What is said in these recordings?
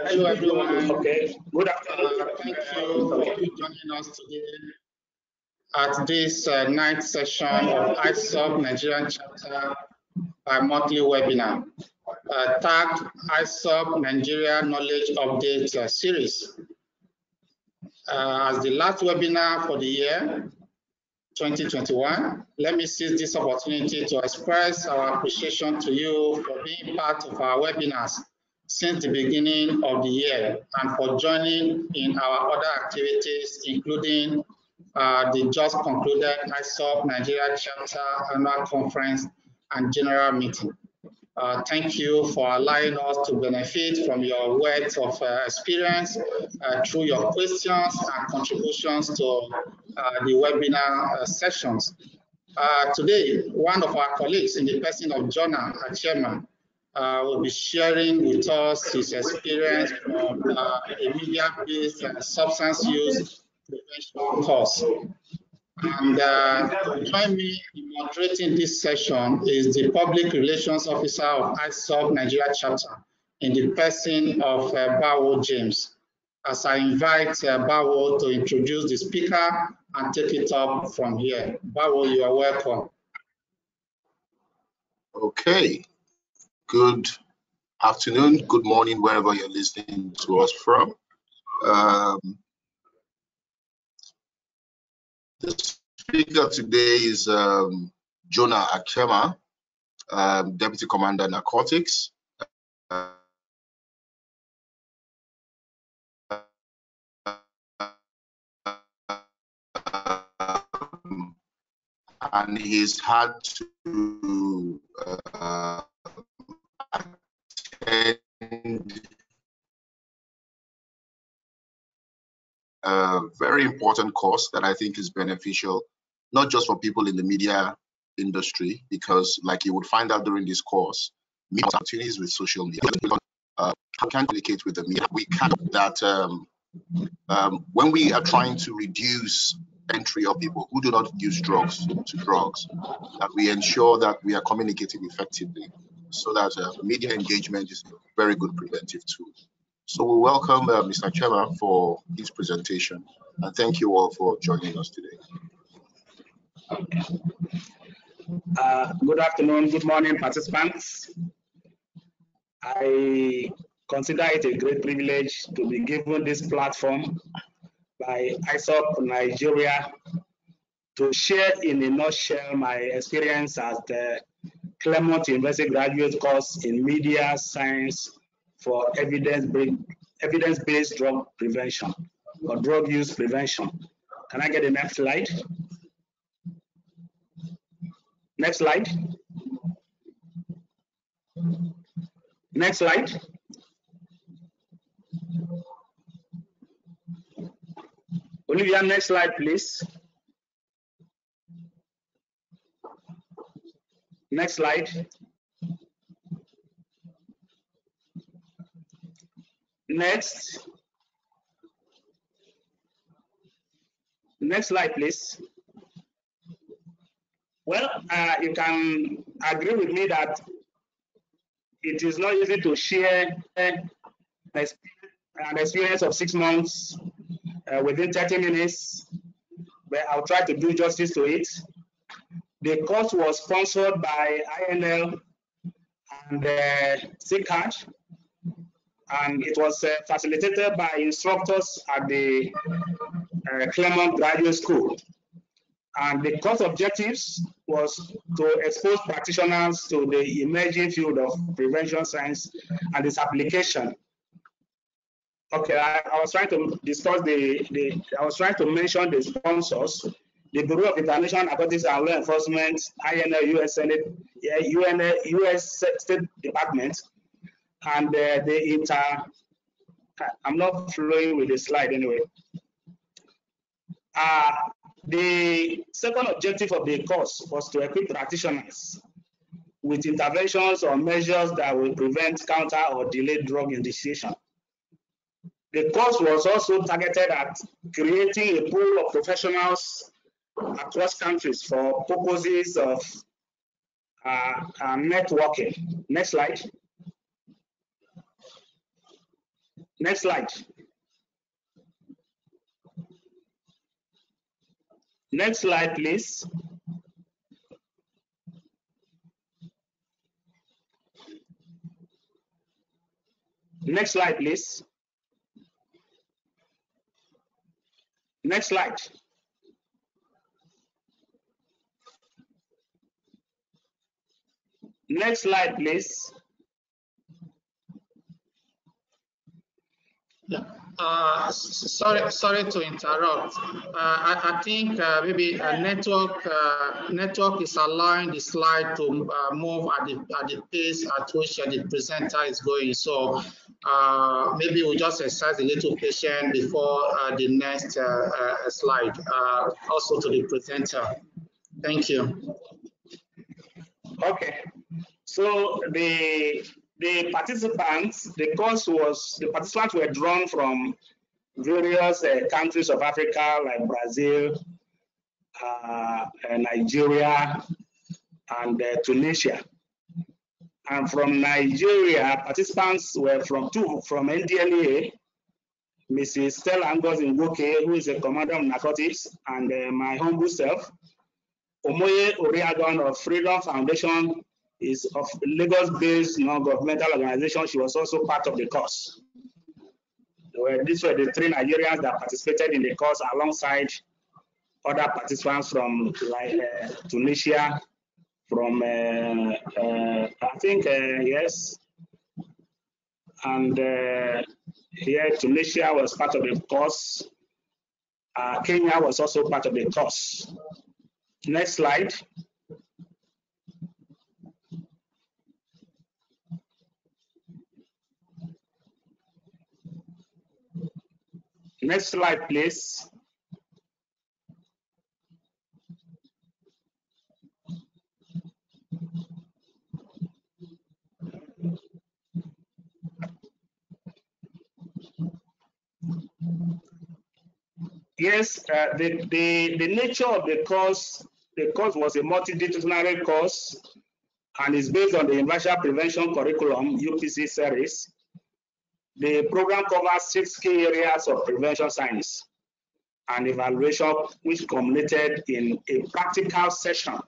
Hello everyone. Okay. Good afternoon. Thank you for joining us today at this ninth session of ISSUP Nigerian chapter monthly webinar tagged ISSUP Nigeria Knowledge Update series. As the last webinar for the year 2021, let me seize this opportunity to express our appreciation to you for being part of our webinars since the beginning of the year and for joining in our other activities, including the just concluded ISSUP Nigeria Chapter Annual Conference and General Meeting. Thank you for allowing us to benefit from your wealth of experience through your questions and contributions to the webinar sessions. Today, one of our colleagues in the person of Jonah Achema will be sharing with us his experience from a media-based substance use prevention course. And to join me in moderating this session is the Public Relations Officer of ISSUP Nigeria Chapter in the person of Bawo James. As I invite Bawo to introduce the speaker and take it up from here. Bawo, you are welcome. Okay. Good afternoon, good morning, wherever you're listening to us from. The speaker today is Jonah Achema, Deputy Commander Narcotics. And he's had to attend a very important course that I think is beneficial, not just for people in the media industry, because like you would find out during this course, media opportunities with social media. How can communicate with the media? We can that when we are trying to reduce entry of people who do not use drugs to drugs, that we ensure that we are communicating effectively, so that media engagement is a very good preventive tool. So we welcome Mr. Achema for his presentation, and thank you all for joining us today. Good afternoon, good morning, participants. I consider it a great privilege to be given this platform by ISSUP Nigeria to share in a nutshell my experience at the Claremont University Graduate Course in Media Science for evidence-based drug prevention or drug use prevention. Can I get the next slide? Next slide. Next slide. Olivia, next slide, please. Next slide. Next. Next slide, please. Well, you can agree with me that it is not easy to share an experience of 6 months within 30 minutes, but I'll try to do justice to it. The course was sponsored by INL and CCAD, and it was facilitated by instructors at the Claremont Graduate School. And the course objectives was to expose practitioners to the emerging field of prevention science and its application. Okay, I was trying to discuss I was trying to mention the sponsors: the Bureau of International Narcotics and Law Enforcement, INL, US Senate, US State Department, and I'm not flowing with the slide anyway. The second objective of the course was to equip practitioners with interventions or measures that will prevent, counter, or delay drug initiation. The course was also targeted at creating a pool of professionals across countries for purposes of networking. Next slide. Next slide. Next slide, please. Next slide, please. Next slide. Next slide, please. Yeah. Sorry to interrupt. I think maybe a network is allowing the slide to move at the pace at which the presenter is going. So maybe we'll just exercise a little patience before the next slide. Also to the presenter. Thank you. Okay. So the participants were drawn from various countries of Africa like Brazil, Nigeria, and Tunisia. And from Nigeria, participants were from NDLEA, Mrs. Stella Angos Nwoke, who is a commander of narcotics, and my humble self. Omoye Oriagon of Freedom Foundation is of Lagos-based non-governmental organization. She was also part of the course. These were the 3 Nigerians that participated in the course alongside other participants from Tunisia, from I think, yes. And here Tunisia was part of the course. Kenya was also part of the course. Next slide. Next slide, please. Yes, the nature of the course was a multidisciplinary course and is based on the Universal Prevention Curriculum, UPC series. The program covers 6 key areas of prevention science and evaluation, which culminated in a practical session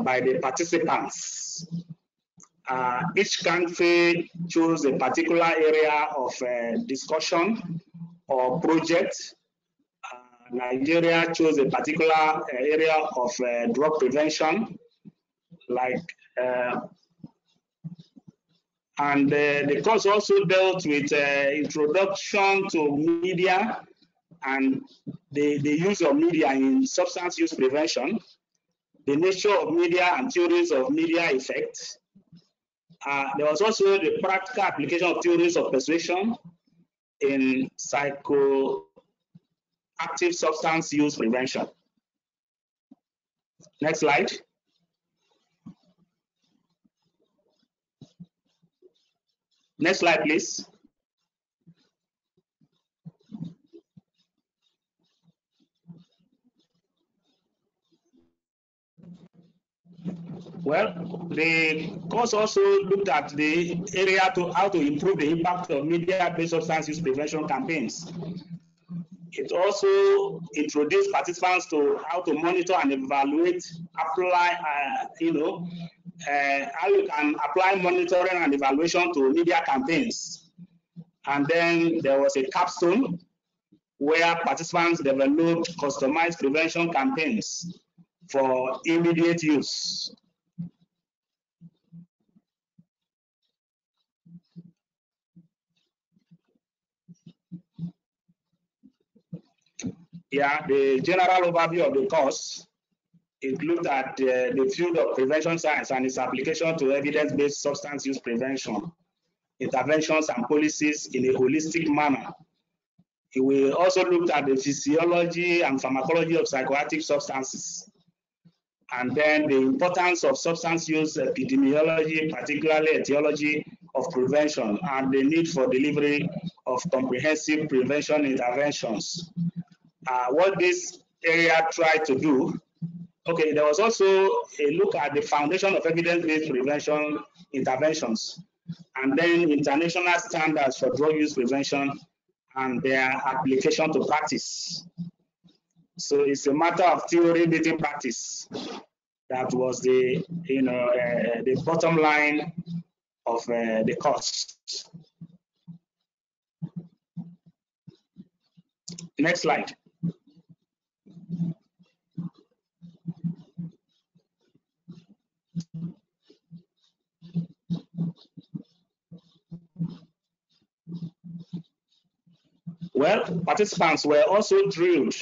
by the participants. Each country chose a particular area of discussion or project. Nigeria chose a particular area of drug prevention, and the course also dealt with introduction to media and the use of media in substance use prevention, the nature of media and theories of media effects. There was also the practical application of theories of persuasion in psychoactive substance use prevention. Next slide. Next slide, please. Well, the course also looked at the area to how to improve the impact of media-based substance use prevention campaigns. It also introduced participants to how to monitor and evaluate, apply, how you can apply monitoring and evaluation to media campaigns. And then there was a capstone where participants developed customized prevention campaigns for immediate use. Yeah, the general overview of the course, it looked at the field of prevention science and its application to evidence-based substance use prevention, interventions and policies in a holistic manner. We also looked at the physiology and pharmacology of psychoactive substances, and then the importance of substance use epidemiology, particularly etiology of prevention, and the need for delivery of comprehensive prevention interventions. What this area tried to do Okay, there was also a look at the foundation of evidence-based prevention interventions, and then international standards for drug use prevention and their application to practice. So it's a matter of theory meeting practice. That was the the bottom line of the course. Next slide. Well, participants were also drilled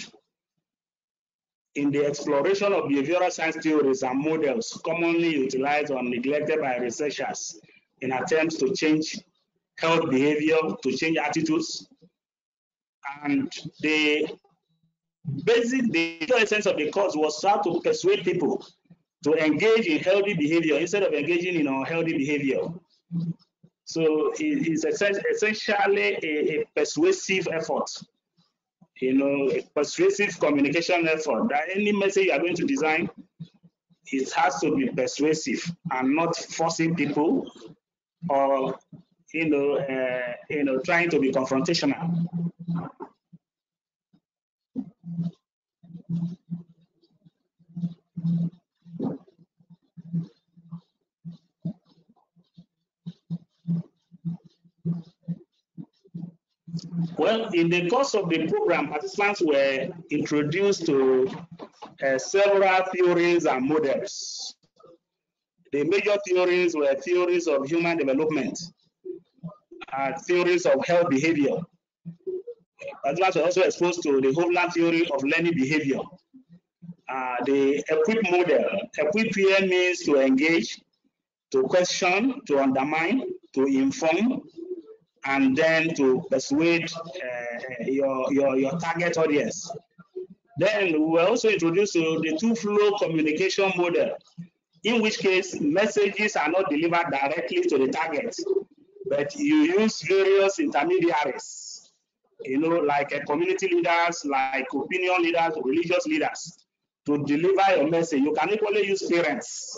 in the exploration of behavioral science theories and models commonly utilized or neglected by researchers in attempts to change health behavior, to change attitudes. And the essence of the course was how to persuade people to engage in healthy behavior instead of engaging in unhealthy behavior. So it's essentially a persuasive effort, a persuasive communication effort, that any message you are going to design, it has to be persuasive and not forcing people or trying to be confrontational. Well, in the course of the program, participants were introduced to several theories and models. The major theories were theories of human development, theories of health behavior. Participants were also exposed to the Hovland theory of learning behavior. The equip model. Equip here means to engage, to question, to undermine, to inform, and then to persuade your target audience. Then we were also introduced to the two-flow communication model, in which case messages are not delivered directly to the target, but you use various intermediaries, like community leaders, like opinion leaders, religious leaders, to deliver your message. You can equally use parents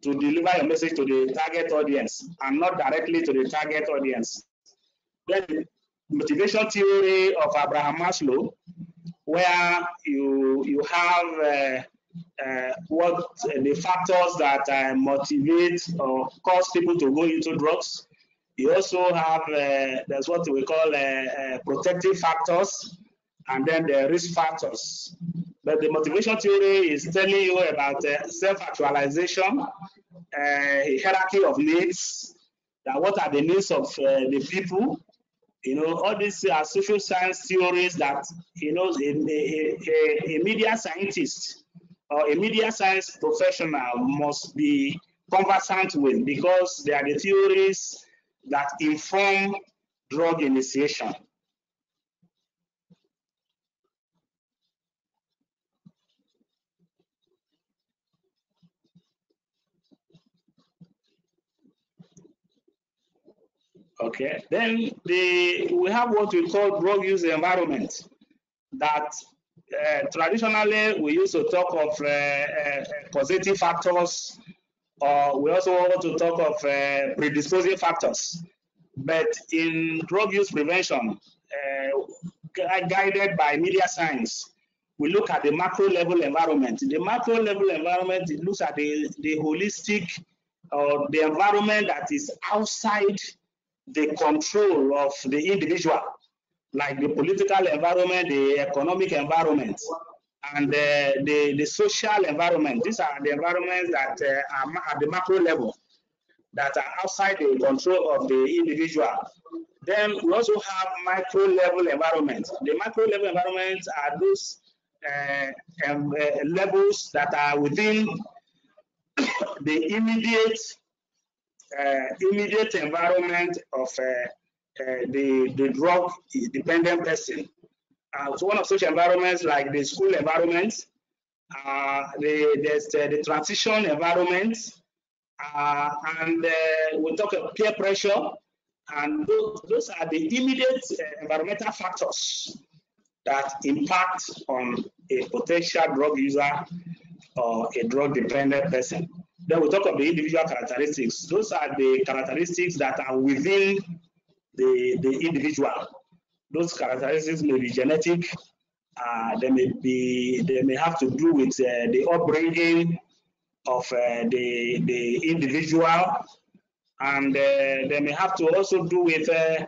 to deliver your message to the target audience and not directly to the target audience. Then the motivation theory of Abraham Maslow, where you have what the factors that motivate or cause people to go into drugs. You also have that's what we call protective factors, and then the risk factors. But the motivation theory is telling you about self-actualization, hierarchy of needs, that what are the needs of the people. All these are social science theories that, a media scientist or a media science professional must be conversant with, because they are the theories that inform drug initiation. Okay, then we have what we call drug use environment, that traditionally we used to talk of causative factors, or we also want to talk of predisposing factors. But in drug use prevention, guided by media science, we look at the macro level environment. The macro level environment, it looks at the holistic, or the environment that is outside the control of the individual, like the political environment, the economic environment, and the social environment. These are the environments that are at the macro level, that are outside the control of the individual. Then we also have micro level environments. The micro level environments are those levels that are within the immediate environment of the drug dependent person. So one of such environments, like the school environment, there's the transition environment, and we'll talk about peer pressure, and those are the immediate environmental factors that impact on a potential drug user or a drug-dependent person. Then we talk of the individual characteristics. Those are the characteristics that are within the individual. Those characteristics may be genetic. They may have to do with the upbringing of the individual, and they may have to also do with the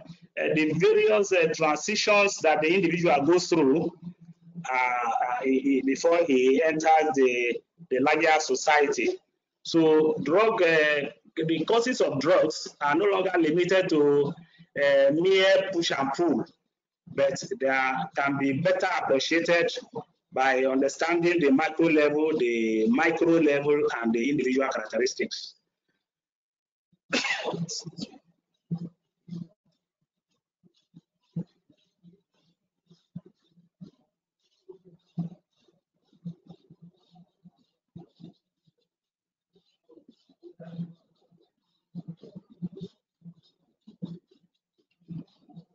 various transitions that the individual goes through before he enters the larger society. So the causes of drugs are no longer limited to mere push and pull, but they can be better appreciated by understanding the macro level, the micro level, and the individual characteristics.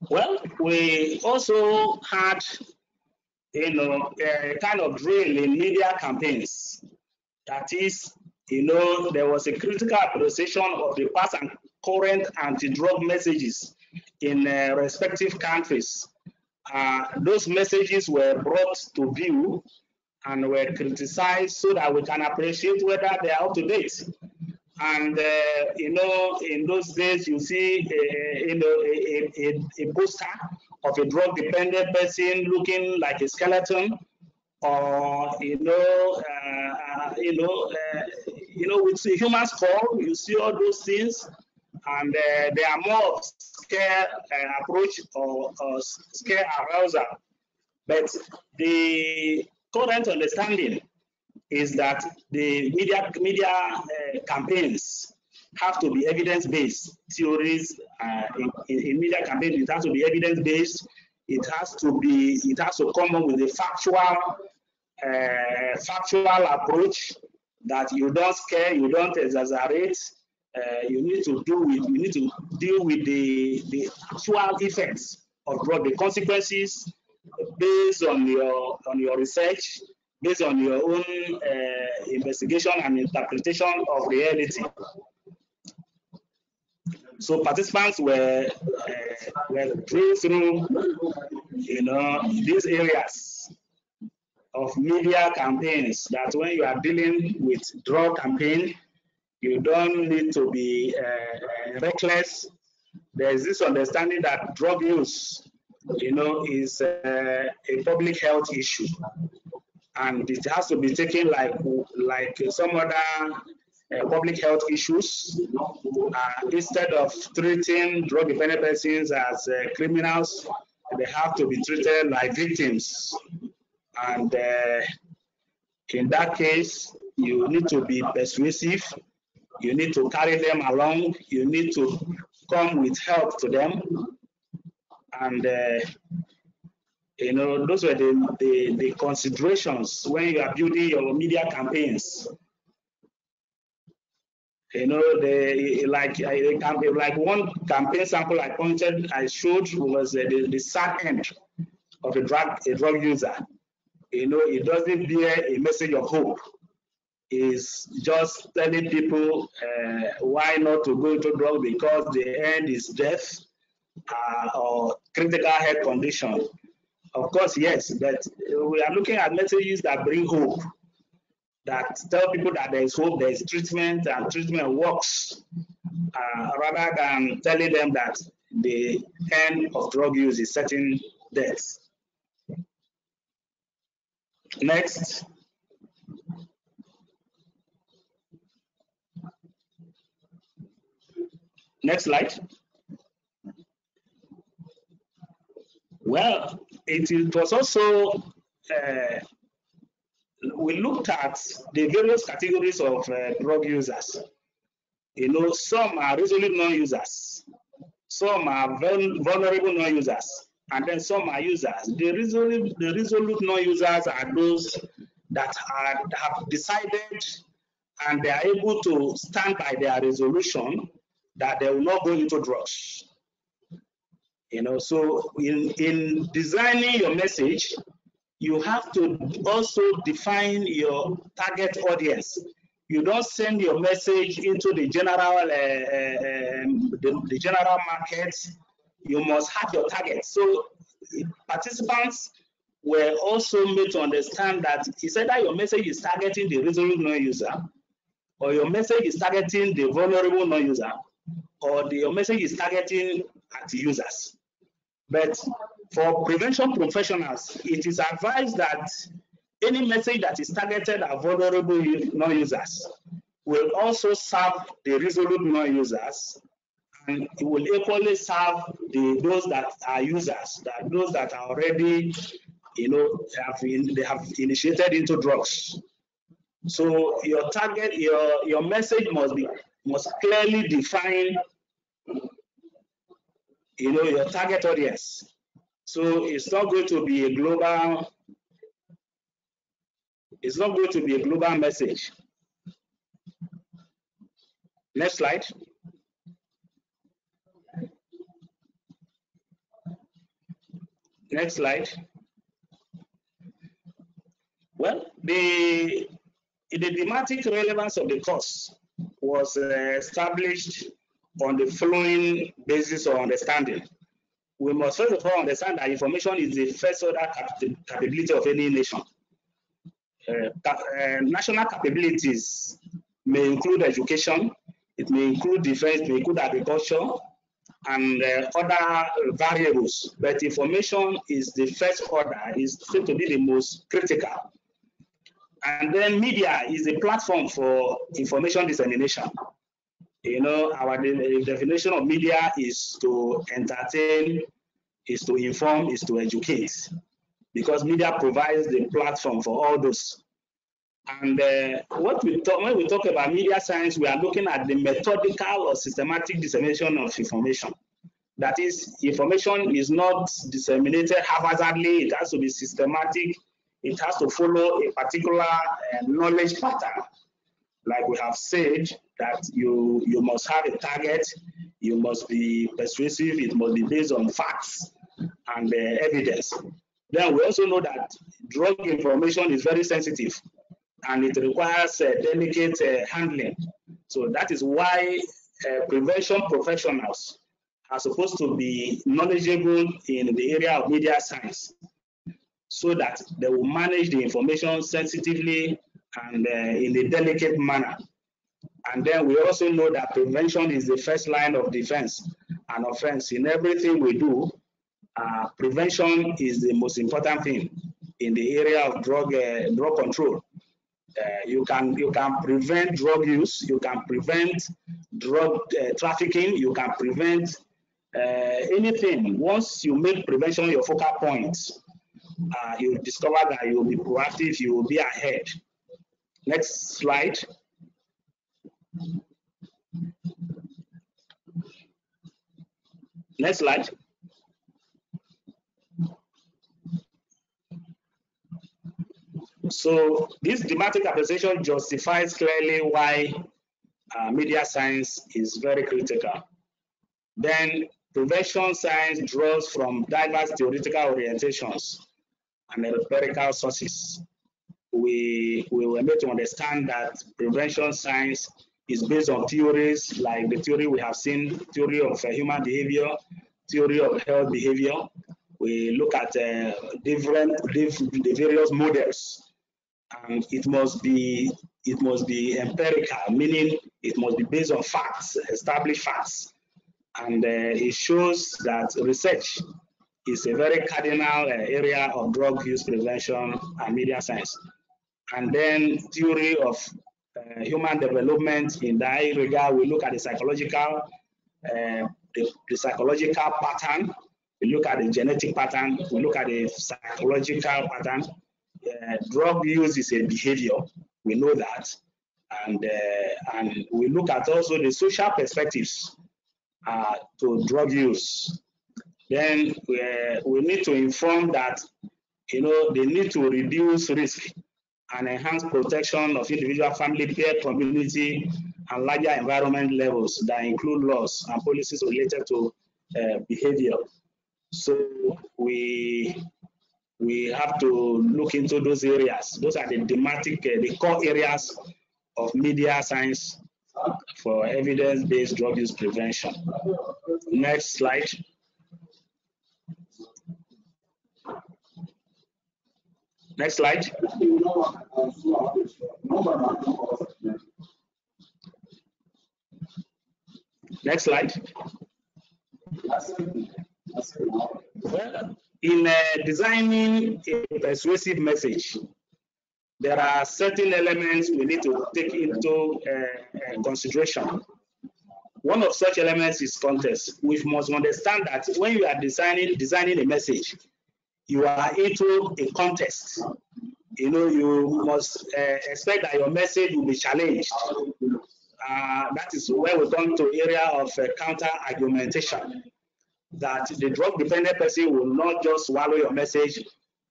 Well, we also had, a kind of drill in media campaigns. That is, there was a critical appreciation of the past and current anti-drug messages in respective countries. Those messages were brought to view and were criticized so that we can appreciate whether they are up to date. And in those days, you see, a poster of a drug-dependent person looking like a skeleton, or with a human skull. You see all those things, and they are more of scare approach or scare arousal. But the current understanding is that the media campaigns have to be evidence-based theories. In media campaigns, it has to be evidence-based. It has to come up with a factual approach, that you don't scare, you don't exaggerate. You need to deal with the actual effects of drug, the consequences, based on your research, based on your own investigation and interpretation of reality. So participants were drilled through, these areas of media campaigns, that when you are dealing with drug campaign, you don't need to be reckless. There is this understanding that drug use, is a public health issue, and it has to be taken like some other public health issues. Instead of treating drug-dependent persons as criminals, they have to be treated like victims. And in that case, you need to be persuasive. You need to carry them along. You need to come with help to them. And those were the considerations when you are building your media campaigns. Like one campaign sample I showed was the sad end of a drug user. It doesn't bear a message of hope. It's just telling people why not to go into drug, because the end is death or critical health condition. Of course, yes, but we are looking at messages that bring hope, that tell people that there is hope, there is treatment, and treatment works, rather than telling them that the end of drug use is certain death. Next. Next slide. Well, it was also, we looked at the various categories of drug users. Some are resolute non-users, some are vulnerable non-users, and then some are users. The resolute non-users are those that have decided and they are able to stand by their resolution that they will not go into drugs. So in designing your message, you have to also define your target audience. You don't send your message into the general the general market. You must have your target. So participants were also made to understand that it's either your message is targeting the resolute non-user, or your message is targeting the vulnerable non-user, or your message is targeting at users. But for prevention professionals, it is advised that any message that is targeted at vulnerable non-users will also serve the resolute non-users, and it will equally serve those that are users, those that are already, they have initiated into drugs. So your target, your message must clearly define, your target audience. So it's not going to be a global. It's not going to be a global message. Next slide. Next slide. Well, the thematic relevance of the course was established on the following basis of understanding. We must first of all understand that information is the first order capability of any nation. National capabilities may include education, it may include defense, it may include agriculture, and other variables. But information is the first order, is said to be the most critical. And then media is the platform for information dissemination. Our definition of media is to entertain, is to inform, is to educate, because media provides the platform for all those. And when we talk about media science, we are looking at the methodical or systematic dissemination of information. That is, information is not disseminated haphazardly, it has to be systematic, it has to follow a particular knowledge pattern. Like we have said, that you must have a target, you must be persuasive, it must be based on facts and evidence. Then we also know that drug information is very sensitive and it requires delicate handling. So that is why prevention professionals are supposed to be knowledgeable in the area of media science, so that they will manage the information sensitively and in a delicate manner. And then we also know that prevention is the first line of defense and offense. In everything we do, prevention is the most important thing in the area of drug control. You can prevent drug use, you can prevent drug trafficking, you can prevent anything. Once you make prevention your focal point, you discover that you will be proactive, you will be ahead. Next slide. Next slide. So this thematic appreciation justifies clearly why media science is very critical. Then prevention science draws from diverse theoretical orientations and empirical sources. We were made to understand that prevention science is based on theories like the theory we have seen, theory of human behavior, theory of health behavior. We look at the various models, and it must be empirical, meaning it must be based on facts, established facts. And it shows that research is a very cardinal area of drug use prevention and media science. And then theory of human development. In that regard, we look at the psychological pattern, we look at the genetic pattern, we look at the psychological pattern. Drug use is a behavior, we know that, and we look at also the social perspectives to drug use. Then we need to inform that they need to reduce risk and enhance protection of individual, family, peer, community, and larger environment levels that include laws and policies related to behavior. So we we have to look into those areas. Those are the thematic, the core areas of media science for evidence-based drug use prevention. Next slide. Next slide. Next slide. Well, in designing a persuasive message, there are certain elements we need to take into consideration. One of such elements is context. We must understand that when you are designing a message, you are into a context. You know, you must expect that your message will be challenged. That is where we come to area of counter argumentation. That the drug-dependent person will not just swallow your message,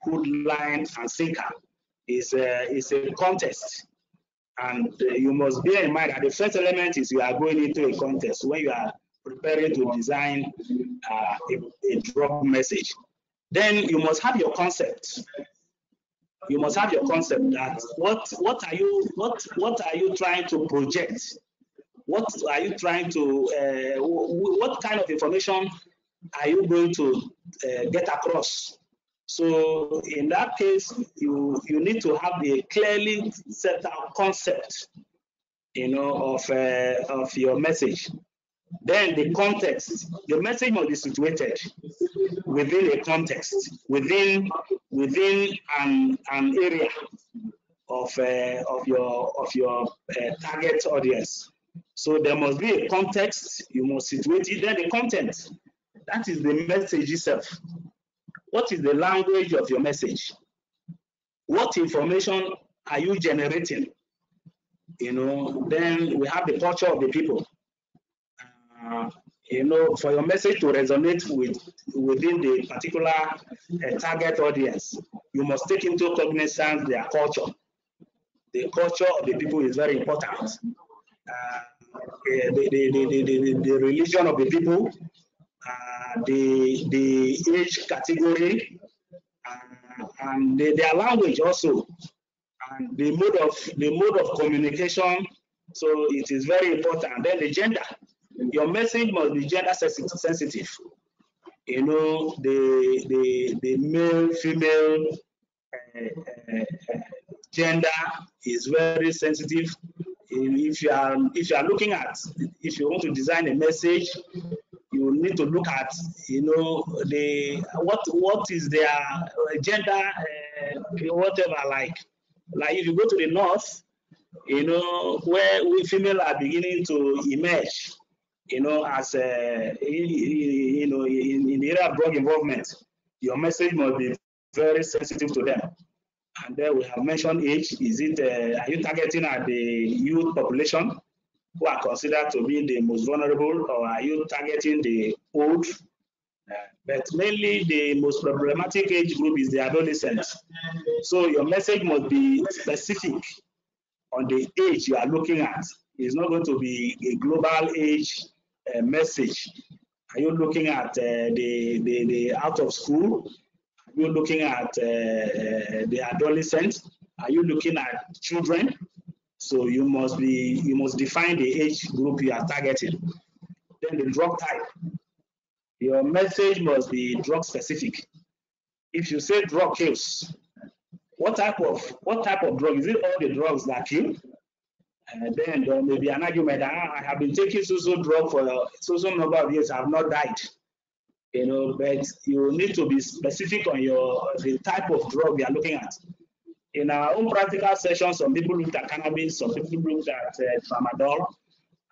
hook, line, and sinker. It's a contest. And you must bear in mind that the first element is you are going into a contest when you are preparing to design a drug message. Then you must have your concept. You must have your concept that what are you trying to project? What are you trying to what kind of information are you going to get across? So in that case, you need to have a clearly set out concept, you know, of your message. Then the context, the message must be situated within a context, within an area of your target audience. So there must be a context. You must situate it. Then the content, that is the message itself. What is the language of your message? What information are you generating? You know, then we have the culture of the people. You know, for your message to resonate within the particular target audience, you must take into cognizance their culture. The culture of the people is very important. The religion of the people, the age category, and their language also, and the mode of communication. So it is very important. Then the gender. Your message must be gender sensitive. You know, the male, female gender is very sensitive. If you are looking at, if you want to design a message, you need to look at, you know, what is their gender, whatever, like if you go to the north, you know, where we female are beginning to emerge, you know, as you know, in the area of drug involvement, your message must be very sensitive to them. And then we have mentioned age. Is it are you targeting at the youth population who are considered to be the most vulnerable, or are you targeting the old? But mainly the most problematic age group is the adolescents. So your message must be specific on the age you are looking at. It's not going to be a global age message. Are you looking at the out of school? Are you looking at the adolescents? Are you looking at children? So you must define the age group you are targeting. Then the drug type. Your message must be drug specific. If you say drug kills, what type of drug? Is it all the drugs that kill? Then there may be an argument that I have been taking so drug for so number of years, I have not died. You know, but you need to be specific on the type of drug we are looking at. In our own practical sessions, some people looked at cannabis, some people looked at tramadol,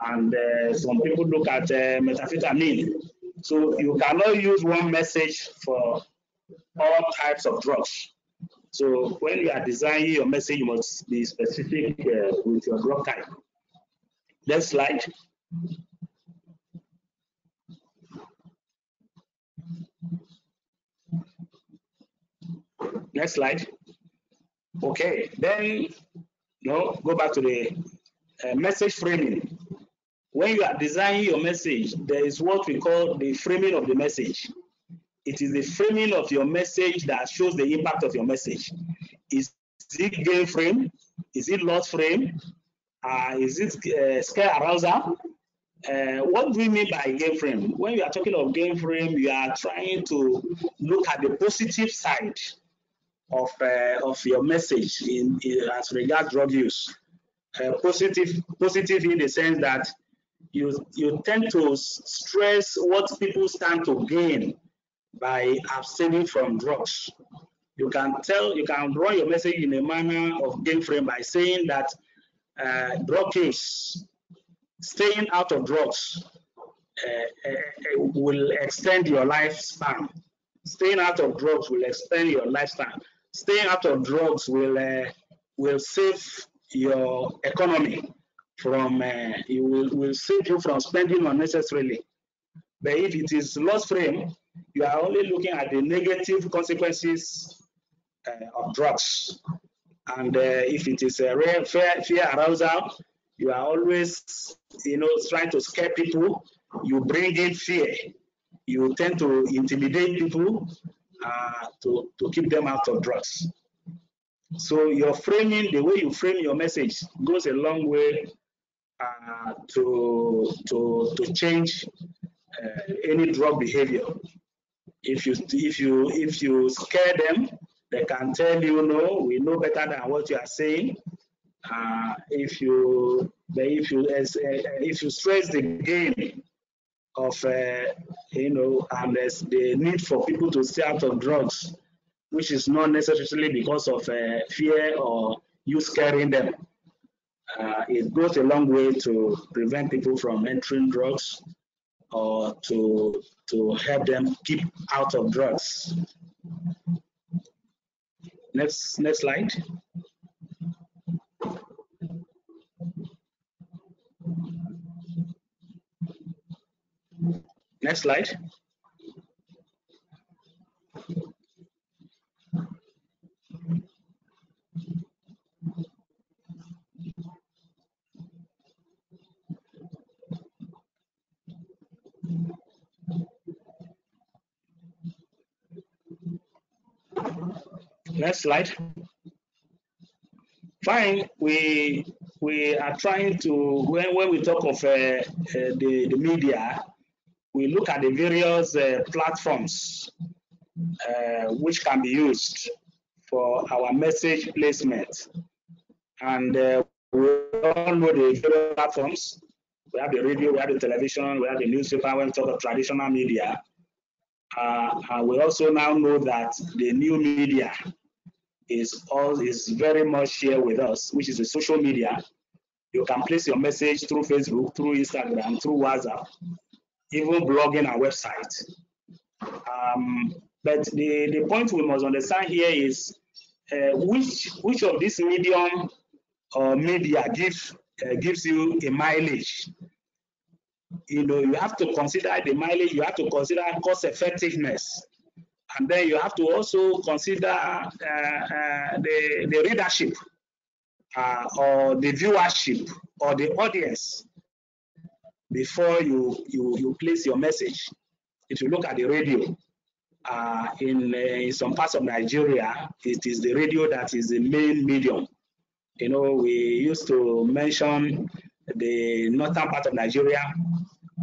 and some people look at methamphetamine. So you cannot use one message for all types of drugs. So when you are designing your message, you must be specific with your drug type. Next slide. Next slide. Okay, then go back to the message framing. When you are designing your message, there is what we call the framing of the message. It is the framing of your message that shows the impact of your message. Is it game frame? Is it loss frame? Is it scare arousal? What do we mean by game frame? When you are talking of game frame, you are trying to look at the positive side of your message as regards drug use. Positive in the sense that you tend to stress what people stand to gain by abstaining from drugs. You can run your message in a manner of game frame by saying that drug use, staying out of drugs will extend your lifespan. Staying out of drugs will extend your lifespan. Staying out of drugs will save your economy from will save you from spending unnecessarily. But if it is loss frame, you are only looking at the negative consequences of drugs. And if it is a fear arousal, you are always, trying to scare people. You bring in fear. You tend to intimidate people to keep them out of drugs. So your framing, the way you frame your message, goes a long way to change any drug behavior. If you scare them, they can tell you, no, we know better than what you are saying. If you stress the gain of and there's the need for people to stay out of drugs, which is not necessarily because of fear or you scaring them, it goes a long way to prevent people from entering drugs or to help them keep out of drugs. Next slide. Next slide. Next slide. Fine. We are trying to, when we talk of the media, we look at the various platforms which can be used for our message placement. And we all know the various platforms. We have the radio, we have the television, we have the newspaper, when we talk of traditional media. We also now know that the new media is very much here with us, which is the social media. You can place your message through Facebook, through Instagram, through WhatsApp, even blogging and website. But the point we must understand here is which of this medium or media gives you a mileage. You have to consider the mileage, you have to consider cost effectiveness. And then you have to also consider the readership or the viewership or the audience before you place your message. If you look at the radio, in some parts of Nigeria, it is the radio that is the main medium. We used to mention the northern part of Nigeria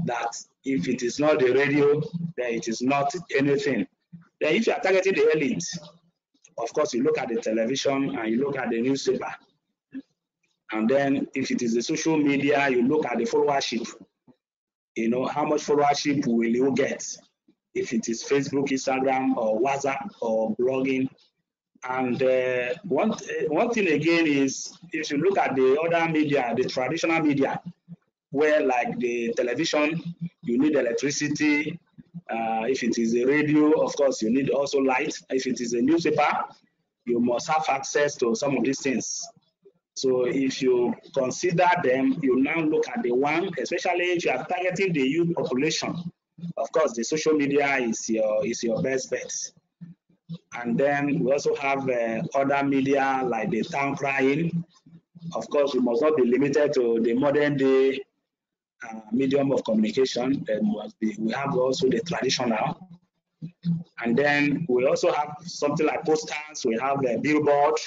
that if it is not the radio, then it is not anything. Then if you are targeting the elite, of course, you look at the television and you look at the newspaper. And then if it is the social media, you look at the followership. How much followership will you get? If it is Facebook, Instagram, or WhatsApp, or blogging. And one thing again is, if you look at the other media, the traditional media, where like the television, you need electricity. If it is a radio, of course, you need also light. If it is a newspaper, you must have access to some of these things. So if you consider them, you now look at the one, especially if you are targeting the youth population. Of course, the social media is your best bet. And then we also have other media like the town crying. Of course, we must not be limited to the modern day medium of communication. We have also the traditional. And then we also have something like posters. We have a billboard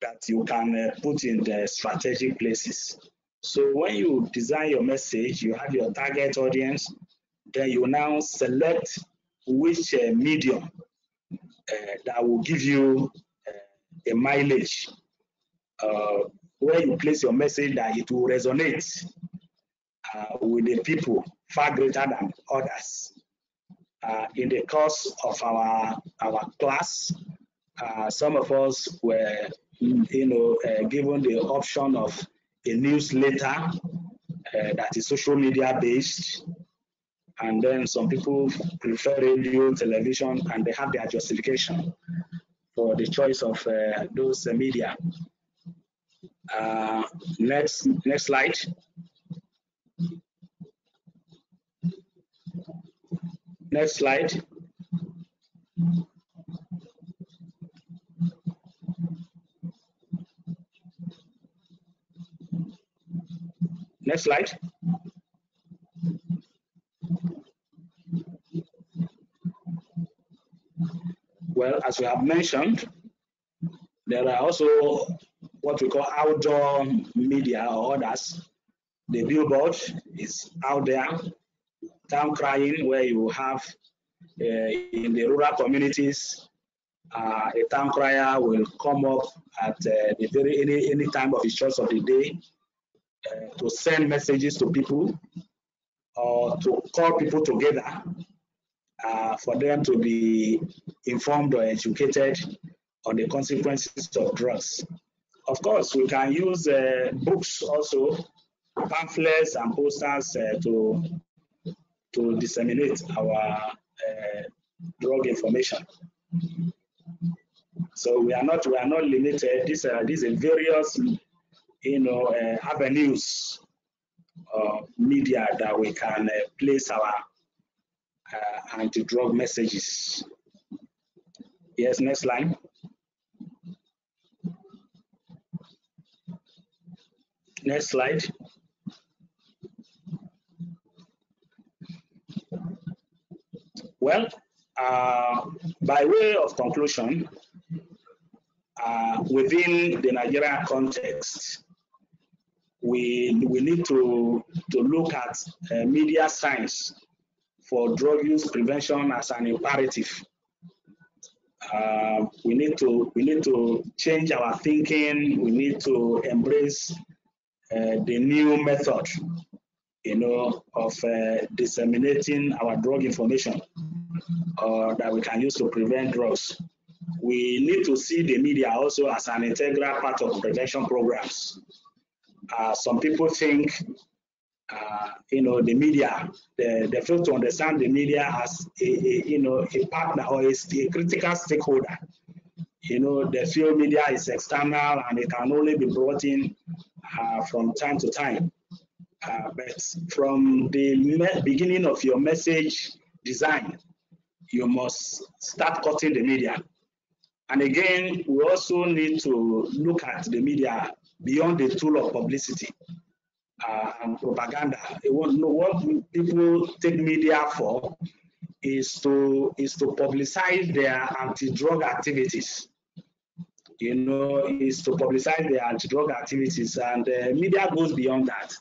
that you can put in the strategic places. So when you design your message, you have your target audience, then you now select which medium that will give you a mileage, where you place your message that it will resonate with the people far greater than others. In the course of our class, some of us were, given the option of a newsletter that is social media based, and then some people prefer radio, television, and they have their justification for the choice of those media. Next slide. Next slide. Next slide. Well, as we have mentioned, there are also what we call outdoor media or others. The billboard is out there, town crying, where you have in the rural communities, a town crier will come up at any time of his choice of the day to send messages to people or to call people together for them to be informed or educated on the consequences of drugs. Of course, we can use books also, pamphlets and posters to disseminate our drug information. So we are not limited. These are various avenues of media that we can place our anti-drug messages. Yes, next slide. Next slide. Well, by way of conclusion, within the Nigerian context, we need to look at media science for drug use prevention as an imperative. We need to change our thinking. We need to embrace the new method, of disseminating our drug information that we can use to prevent drugs. We need to see the media also as an integral part of prevention programs. Some people think, the media, they fail to understand the media as a partner or a critical stakeholder. They feel media is external and it can only be brought in from time to time. But from the beginning of your message design, you must start cutting the media. And again, we also need to look at the media beyond the tool of publicity and propaganda. What people take media for is to publicize their anti-drug activities. Is to publicize their anti-drug activities, and media goes beyond that.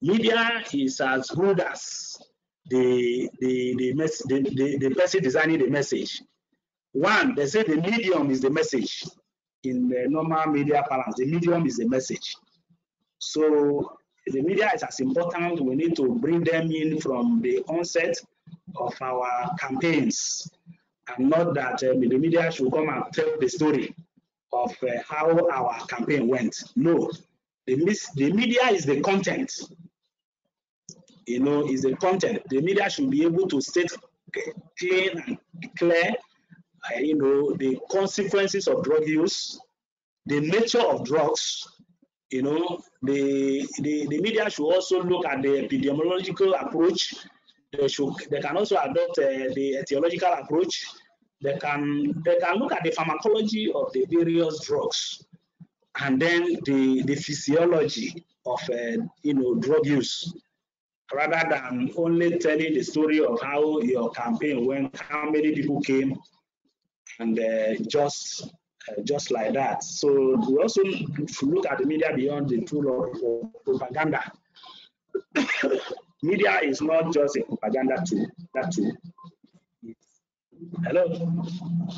Media is as good as the person designing the message. One, they say the medium is the message. In the normal media balance, the medium is the message. So the media is as important. We need to bring them in from the onset of our campaigns, and not that the media should come and tell the story of how our campaign went. No, the media is the content. Is the content. The media should be able to state clean and clear, the consequences of drug use, the nature of drugs. The media should also look at the epidemiological approach. They can also adopt the etiological approach. They can look at the pharmacology of the various drugs, and then the physiology of drug use. rather than only telling the story of how your campaign went, how many people came, and just like that. So we also look at the media beyond the tool of propaganda. Media is not just a propaganda tool. That tool. Hello.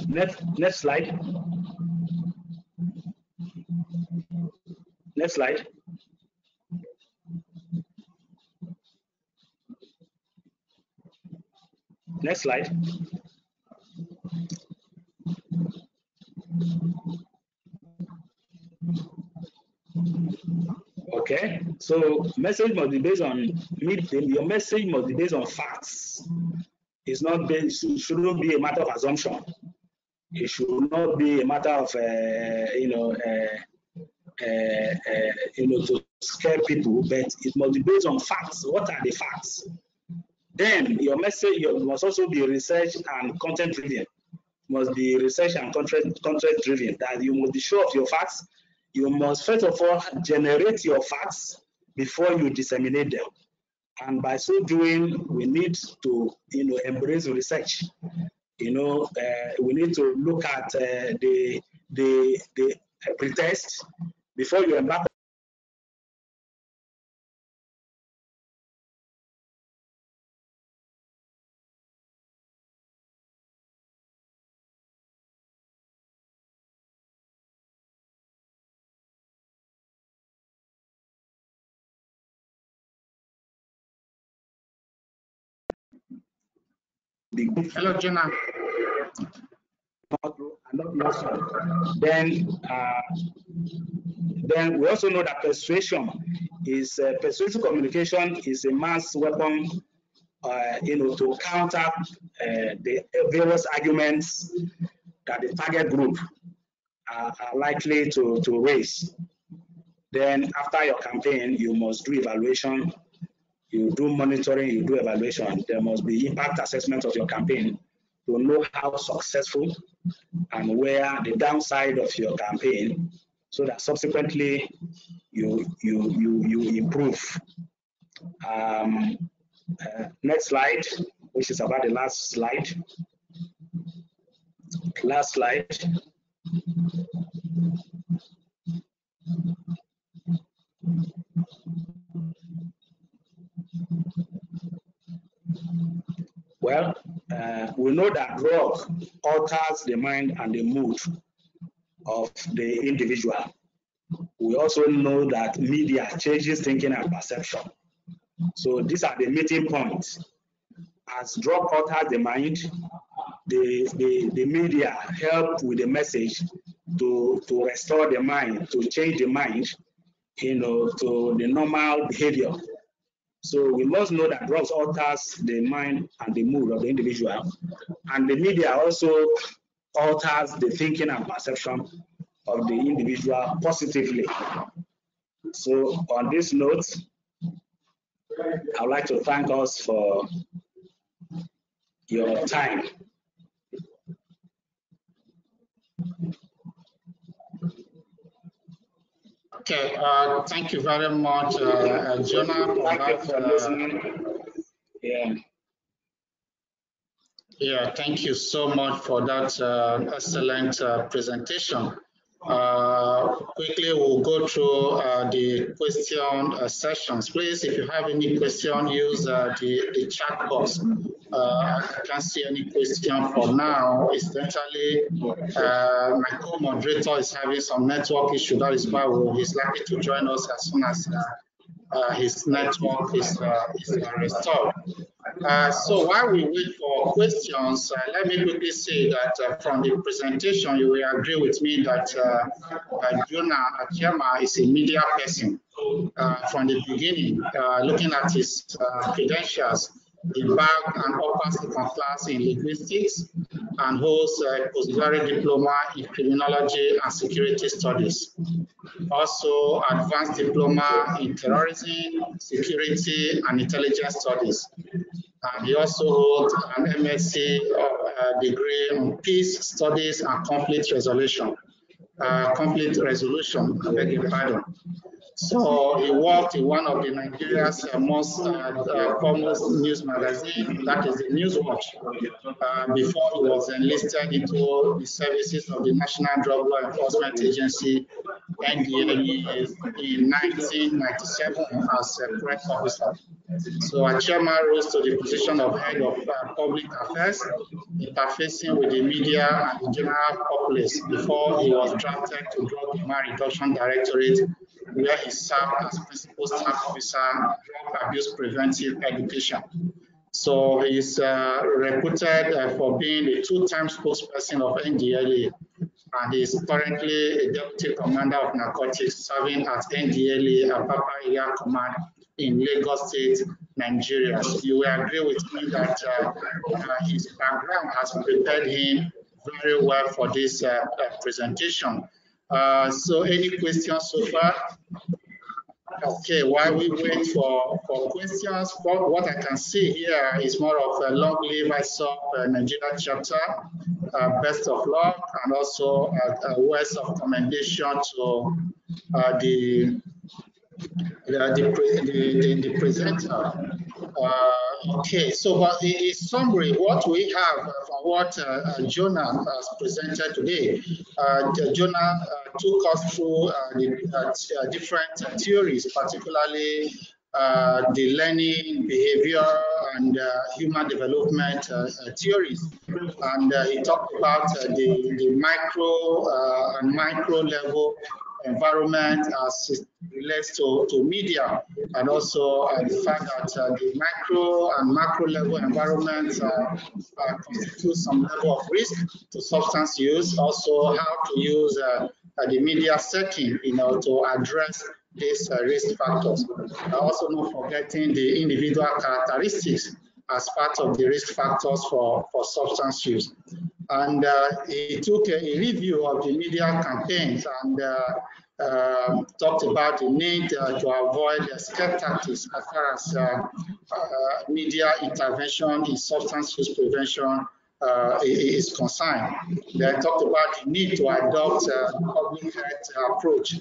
Next slide. Next slide. Next slide. Okay, so message must be based on your message must be based on facts. It's not based, it shouldn't be a matter of assumption. It should not be a matter of to scare people, but it must be based on facts. What are the facts? Then your message must also be research and content driven. Must be research and content driven. That you must be sure of your facts. You must first of all generate your facts before you disseminate them. And by so doing, we need to embrace research. We need to look at the pretest before you embark. Hello, Jonah. Then we also know that persuasive communication is a mass weapon, to counter the various arguments that the target group are likely to raise. Then after your campaign, you must do evaluation, you do monitoring, you do evaluation. There must be impact assessment of your campaign to know how successful and where the downside of your campaign, so that subsequently you improve. Next slide, which is about the last slide. Last slide. Well, we know that drug alters the mind and the mood of the individual. We also know that media changes thinking and perception. So these are the meeting points. As drug alters the mind, the media help with the message to restore the mind, to change the mind, to the normal behavior. So we must know that drugs alters the mind and the mood of the individual, and the media also alters the thinking and perception of the individual positively. So on this note, I would like to thank us for your time. Okay, thank you very much, Jonah, for that. Yeah, thank you so much for that excellent presentation. Quickly, we'll go through the question sessions. Please, if you have any question, use the chat box. I can't see any question for now. Essentially, my co-moderator is having some network issue. That is why he's likely to join us as soon as his network is restored. So while we wait for questions, let me quickly say that from the presentation, you will agree with me that Jonah Achema is a media person. From the beginning, looking at his credentials, he bagged an upper second class in linguistics and holds a postgraduate diploma in criminology and security studies. Also, advanced diploma in terrorism, security, and intelligence studies. And he also holds an M.Sc degree in peace studies and conflict resolution. conflict resolution, I beg your pardon. So he worked in one of the Nigeria's most foremost news magazine, that is the Newswatch, before he was enlisted into the services of the National Drug Law Enforcement Agency, NDLEA, in 1997 as a press officer. So Achema rose to the position of head of public affairs, interfacing with the media and the general populace before he was drafted to Drug Demand Reduction Directorate, where he served as principal staff officer, drug abuse preventive education. So he's reputed for being a two-time spokesperson of NDLEA, and he's currently a deputy commander of narcotics serving at NDLEA Apapa Area Command in Lagos State, Nigeria. So you will agree with me that his background has prepared him very well for this presentation. So any questions so far? Okay, while we wait for questions, what I can see here is more of a long live ISSUP Nigeria chapter, best of luck, and also words of commendation to the presenter. Okay, so but in summary, what we have from what Jonah has presented today, Jonah took us through the different theories, particularly the learning, behavior, and human development theories. And he talked about the micro and micro level environment as it relates to media, and also the fact that the micro and macro level environments constitute some level of risk to substance use, also how to use the media setting, to address these risk factors. Also not forgetting the individual characteristics as part of the risk factors for substance use. And he took a review of the media campaigns and talked about the need to avoid scare tactics as far as media intervention in substance use prevention is concerned. They talked about the need to adopt a public health approach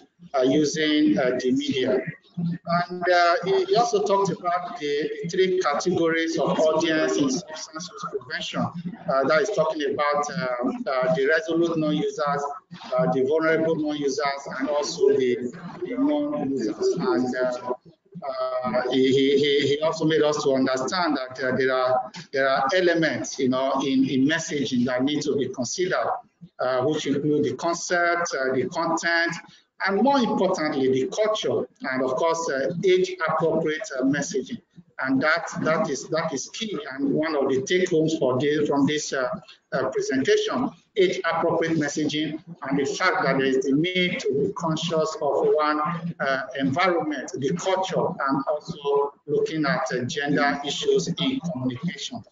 using the media. And he also talked about the three categories of audience in substance use prevention. That is talking about the resolute non-users, the vulnerable non-users, and also the non-users. And he also made us to understand that there are elements, in messaging that need to be considered, which include the concept, the content, and more importantly, the culture, and of course, age-appropriate messaging. And that is key, and one of the take-homes from this presentation, age-appropriate messaging, and the fact that there is the need to be conscious of one environment, the culture, and also looking at gender issues in communication.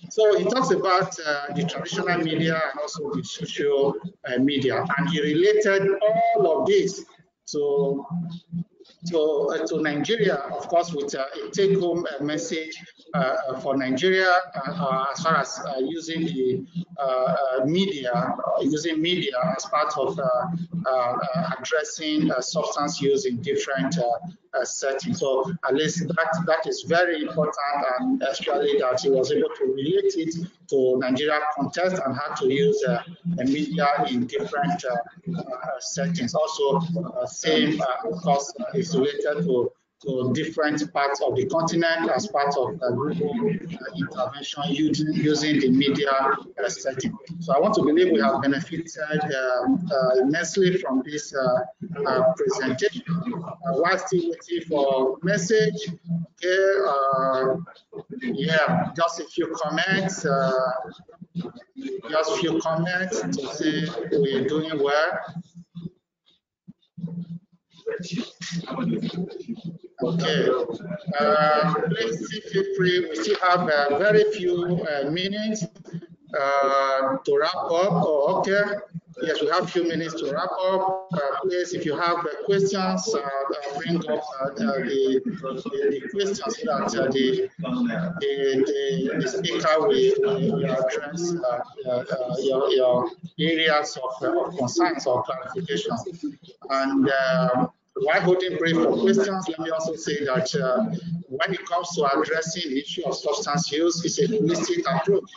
So he talks about the traditional media and also the social media, and he related all of this to Nigeria, of course, with a take-home message for Nigeria as far as using the media as part of addressing substance use in different settings. So at least that is very important, and especially that he was able to relate it to Nigeria context and how to use the media in different settings. Also, same, of course, is related to different parts of the continent as part of global intervention using the media setting. So I want to believe we have benefited immensely from this presentation. While still waiting for message, okay, yeah, just a few comments. Just a few comments to say we're doing well. Okay, please feel free. We still have very few minutes to wrap up. Oh, okay, Yes, we have a few minutes to wrap up. Please, if you have questions, bring up the questions so that the speaker will address your areas of concerns or clarification. And while holding brief for questions, let me also say that when it comes to addressing the issue of substance use, it's a holistic approach,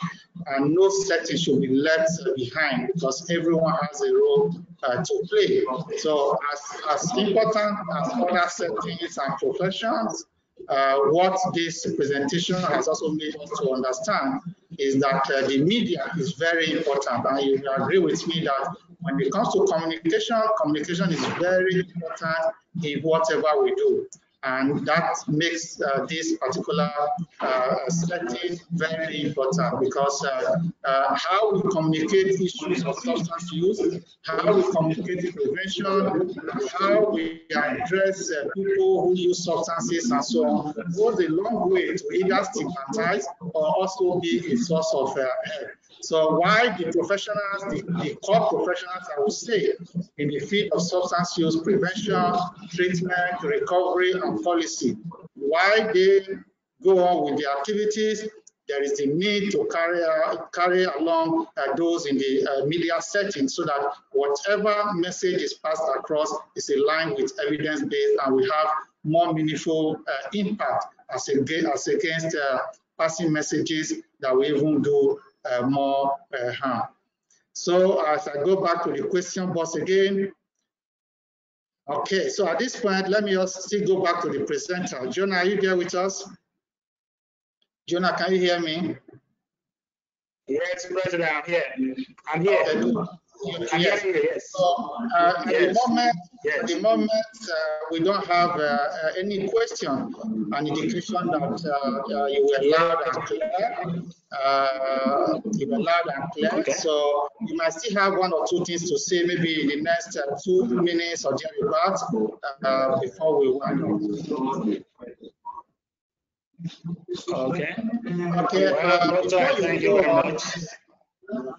and no setting should be left behind because everyone has a role to play. So as important as other settings and professions, what this presentation has also made us to understand is that the media is very important, and you will agree with me that when it comes to communication, communication is very important in whatever we do. And that makes this particular setting very important because how we communicate issues of substance use, how we communicate prevention, how we address people who use substances and so on goes a long way to either stigmatize or also be a source of help. So why the professionals, the core professionals, I would say, in the field of substance use prevention, treatment, recovery, and policy, why they go on with the activities, there is the need to carry along those in the media setting so that whatever message is passed across is aligned with evidence-based and we have more meaningful impact as against passing messages that we even do more harm. So as I go back to the question box again, okay, so at this point, let me also still go back to the presenter. Jonah, are you there with us? Jonah, can you hear me? Yes, President, I'm here. I'm here. Okay, yes. So at the moment, we don't have any question, an indication that you were loud and clear. You were loud and clear. Okay. So you might still have one or two things to say, maybe in the next 2 minutes or thereabouts before we wind up. Okay. Okay. Doctor, thank you very much.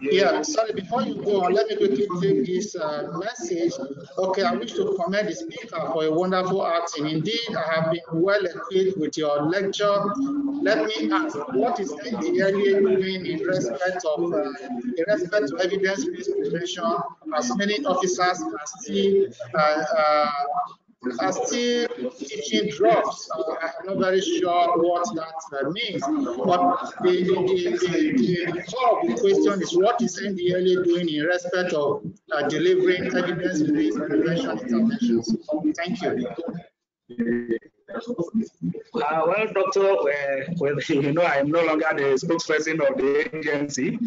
Yeah, sorry, before you go on, let me quickly take this message. Okay, I wish to commend the speaker for a wonderful acting. Indeed, I have been well equipped with your lecture. Let me ask, what is NDLEA doing in respect to evidence-based prevention, as many officers are still teaching drugs? I'm not very sure what that means, but the core of the question is what is NDLEA doing in respect of delivering evidence-based prevention interventions? Thank you. Well, Doctor, you know, I'm no longer the spokesperson of the agency,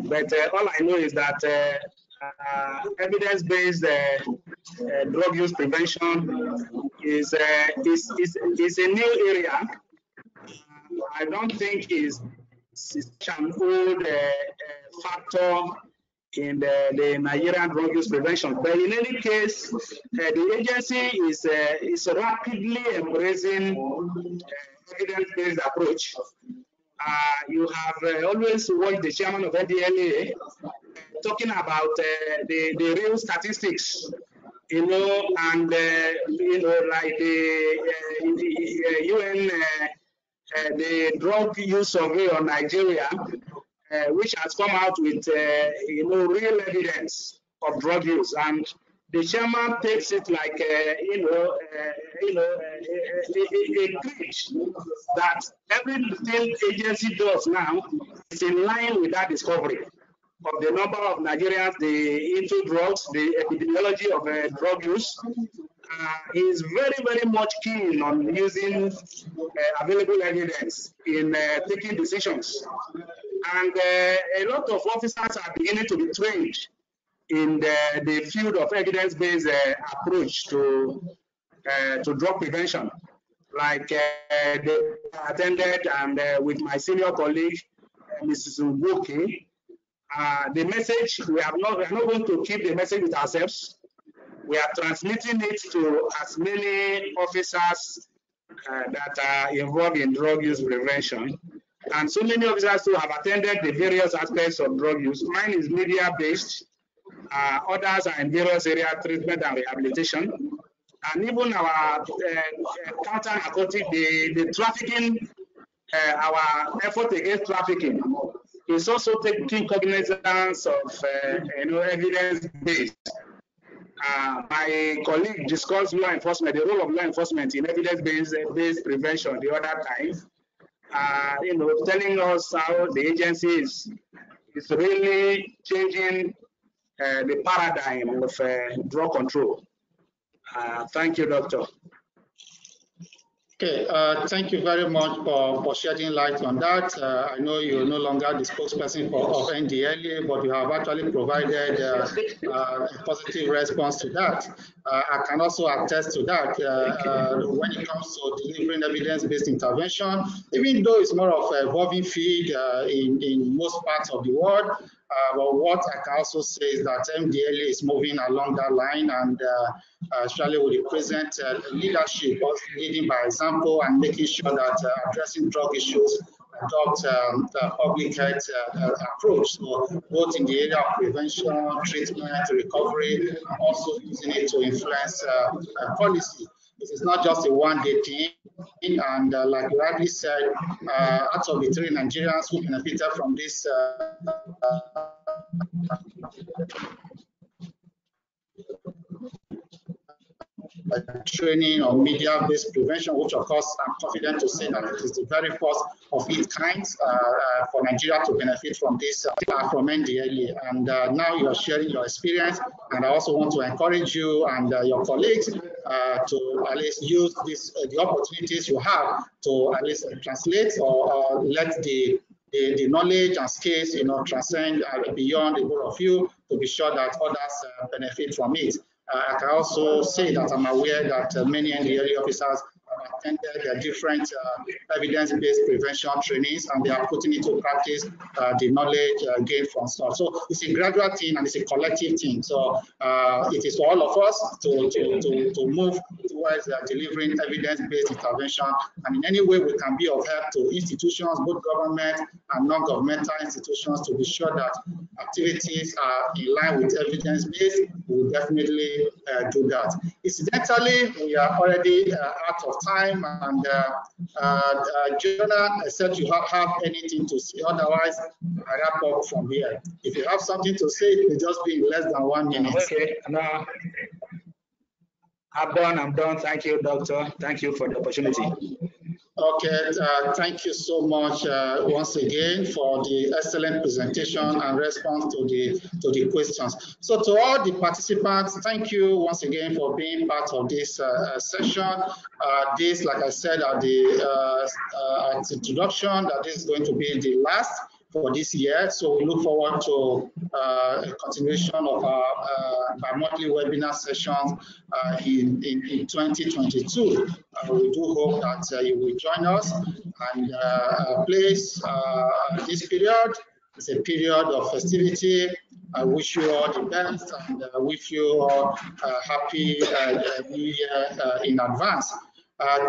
but all I know is that evidence-based drug use prevention is a new area. I don't think it's an old factor in the Nigerian drug use prevention. But in any case, the agency is rapidly embracing evidence-based approach. You have always watched the chairman of NDLEA talking about the real statistics, you know, and you know, like the UN, the drug use survey on Nigeria, which has come out with you know, real evidence of drug use, and the chairman takes it like a glitch that everything agency does now is in line with that discovery of the number of Nigerians into drugs, the epidemiology of drug use. Is very much keen on using available evidence in taking decisions, and a lot of officers are beginning to be trained in the field of evidence-based approach to drug prevention. Like they attended, and with my senior colleague, Mrs. Ngoke, the message we are not going to keep the message with ourselves. We are transmitting it to as many officers that are involved in drug use prevention. And so many officers who have attended the various aspects of drug use. Mine is media-based. Others are in various areas, treatment and rehabilitation. And even our counter-narcotic, the trafficking, our effort against trafficking is also taking cognizance of evidence-based. My colleague discussed law enforcement, the role of law enforcement in evidence-based prevention the other time. Telling us how the agency is really changing the paradigm of drug control. Thank you, Doctor. Okay, thank you very much for shedding light on that. I know you're no longer the spokesperson of NDLEA, but you have actually provided a positive response to that. I can also attest to that when it comes to delivering evidence-based intervention, even though it's more of a evolving field in most parts of the world. But what I can also say is that MDLEA is moving along that line, and Australia will present leadership, leading by example and making sure that addressing drug issues adopt a public health approach, so both in the area of prevention, treatment, recovery, and also using it to influence policy. It is not just a one-day thing. And like you rightly said, out of the 3 Nigerians who benefited from this training on media-based prevention, which of course I'm confident to say that it is the very first of its kind for Nigeria to benefit from this from NDLEA. And now you are sharing your experience, and I also want to encourage you and your colleagues to at least use the opportunities you have to at least translate or let the knowledge and skills transcend beyond the both of you, to be sure that others benefit from it. I can also say that I'm aware that many NDLEA officers have attended different evidence-based prevention trainings, and they are putting into practice the knowledge gained from stuff. So it's a gradual thing and it's a collective thing. So it is for all of us to move towards delivering evidence-based intervention, and in any way we can be of help to institutions, both government and non-governmental institutions, to be sure that activities are in line with evidence-based. We will definitely do that. Incidentally, we are already out of time, and Jonah, except you have anything to say, otherwise I wrap up from here. If you have something to say, it will just be in less than 1 minute. Okay, no, I'm done. Thank you, Doctor. Thank you for the opportunity. Okay, thank you so much once again for the excellent presentation and response to the questions. So to all the participants, thank you once again for being part of this session. This, like I said at the introduction, that this is going to be the last for this year. So we look forward to a continuation of our bi-monthly webinar sessions in 2022. We do hope that you will join us, and please, this period is a period of festivity. I wish you all the best, and I wish you all a happy New Year in advance.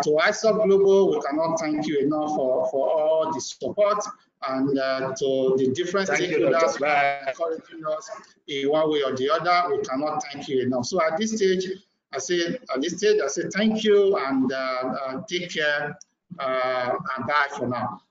To ISSUP Global, we cannot thank you enough for all the support, and to the different stakeholders encouraging us in one way or the other. We cannot thank you enough. So at this stage, I say thank you, and take care, and bye for now.